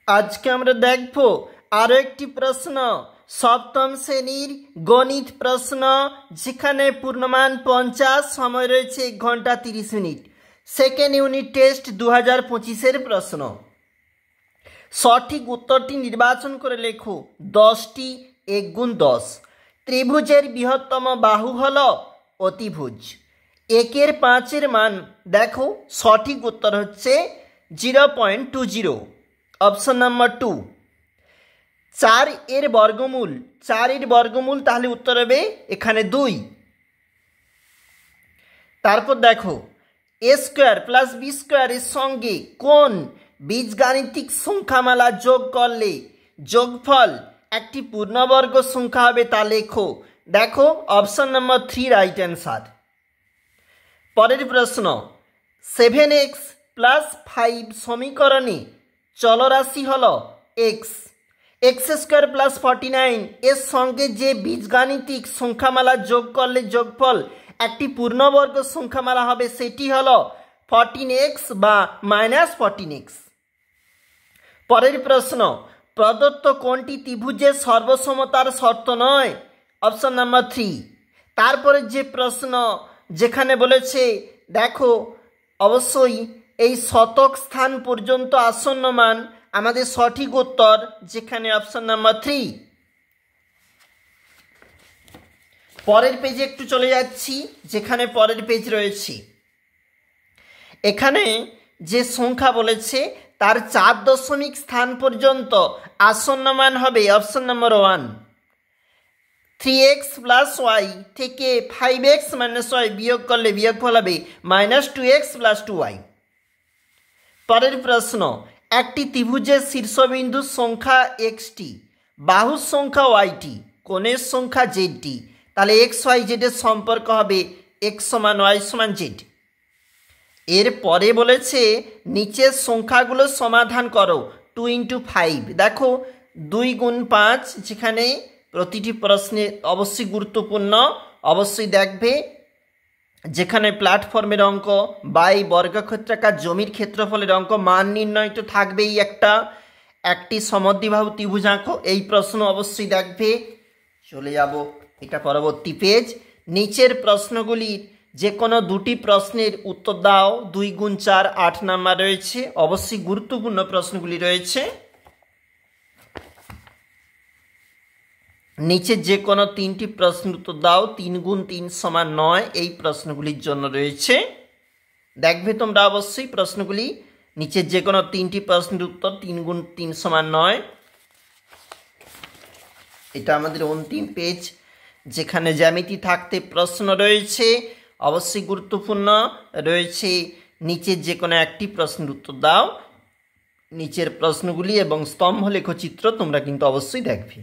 আজকে আমরা দেখব আরো একটি প্রশ্ন, সপ্তম শ্রেণীর গণিত প্রশ্ন, যেখানে পূর্ণমান 50, সময় রয়েছে 1 ঘন্টা 30 মিনিট। সেকেন্ড ইউনিট টেস্ট 2025-এর প্রশ্ন। সঠিক উত্তরটি নির্বাচন করে লেখো। 10টি 1 গুণ 10। ত্রিভুজের বৃহত্তম বাহু হল অতিভুজ। 1-এর 5-এর মান দেখো, সঠিক উত্তর হচ্ছে 0.20। Option number 2। 4-এর বর্গমূল, 4-এর বর্গমূল, তাহলে উত্তর হবে এখানে 2। তারপর দেখো, a স্কোয়ার প্লাস b স্কোয়ারের সঙ্গে কোন বীজগাণিতিক সংখ্যামালা যোগ করলে যোগফল একটি পূর্ণবর্গ সংখ্যা হবে তা লেখো। দেখো অপশন নাম্বার 3 রাইট অ্যান্সার। পরের প্রশ্ন, 7x প্লাস 5 সমীকরণে চলরাশি হল x। x স্কোয়ার প্লাস 49 এর সঙ্গে যে বীজগাণিতিক সংখ্যামালা যোগ করলে যোগফল একটি পূর্ণবর্গ সংখ্যামালা হবে সেটি হল 14x বা -14x। পরের প্রশ্ন, প্রদত্ত কোনটি ত্রিভুজের সর্বসমতার শর্ত নয়? Option number 3। তারপরে যে প্রশ্ন যেখানে বলেছে দেখো, অবশ্যই এই শতক স্থান পর্যন্ত আসন্ন মান আমাদের সঠিক উত্তর, যেখানে অপশন নাম্বার 3। পরের পেজে একটু চলে যাচ্ছি, যেখানে পরের পেজ রয়েছে। এখানে যে সংখ্যা বলেছে তার 4 দশমিক স্থান পর্যন্ত আসন্ন মান হবে option number 1। 3x plus y থেকে 5x মাইনাস y বিয়োগ করলে বিয়োগফল হবে -2x প্লাস 2y। পরের প্রশ্ন, একটি ত্রিভুজের শীর্ষবিন্দুর সংখ্যা xটি, বাহুর সংখ্যা yটি, কোণের সংখ্যা zটি, তাহলে x y z এর সম্পর্ক হবে x সমান y সমান z। এর পরে বলেছে নিচের সংখ্যাগুলো সমাধান করো। 2 × 5, দেখো 2 গুণ 5, যেখানে প্রতিটি প্রশ্নে অবশ্যই গুরুত্বপূর্ণ, অবশ্যই দেখবে। যেখানে প্ল্যাটফর্মের অঙ্ক বা এই বর্গক্ষেত্রাকার জমির ক্ষেত্রফলের অঙ্ক, মান নির্ণয় তো থাকবেই। একটি সমদ্বিবাহু ত্রিভুজ আঁকো, এই প্রশ্ন অবশ্যই দেখবে। চলে যাব এটা পরবর্তী পেজ। নিচের প্রশ্নগুলির যে কোনো 2টি প্রশ্নের উত্তর দাও। 2 গুণ 4 8 নাম্বার রয়েছে, অবশ্যই গুরুত্বপূর্ণ প্রশ্নগুলি রয়েছে। নিচে যে কোনো 3টি প্রশ্নের উত্তর দাও। 3 গুণ 3 সমান 9, এই প্রশ্নগুলির জন্য রয়েছে, দেখবে তোমরা অবশ্যই প্রশ্নগুলি। নিচের যে কোনো 3টি প্রশ্নের উত্তর 3 গুণ 3 সমান 9। এটা আমাদের অন্তিম পেজ, যেখানে জ্যামিতি থাকতে প্রশ্ন রয়েছে, অবশ্যই গুরুত্বপূর্ণ রয়েছে। নিচের যে কোনো একটি প্রশ্নের উত্তর দাও। নিচের প্রশ্নগুলি এবং স্তম্ভ লেখচিত্র তোমরা কিন্তু অবশ্যই দেখবে।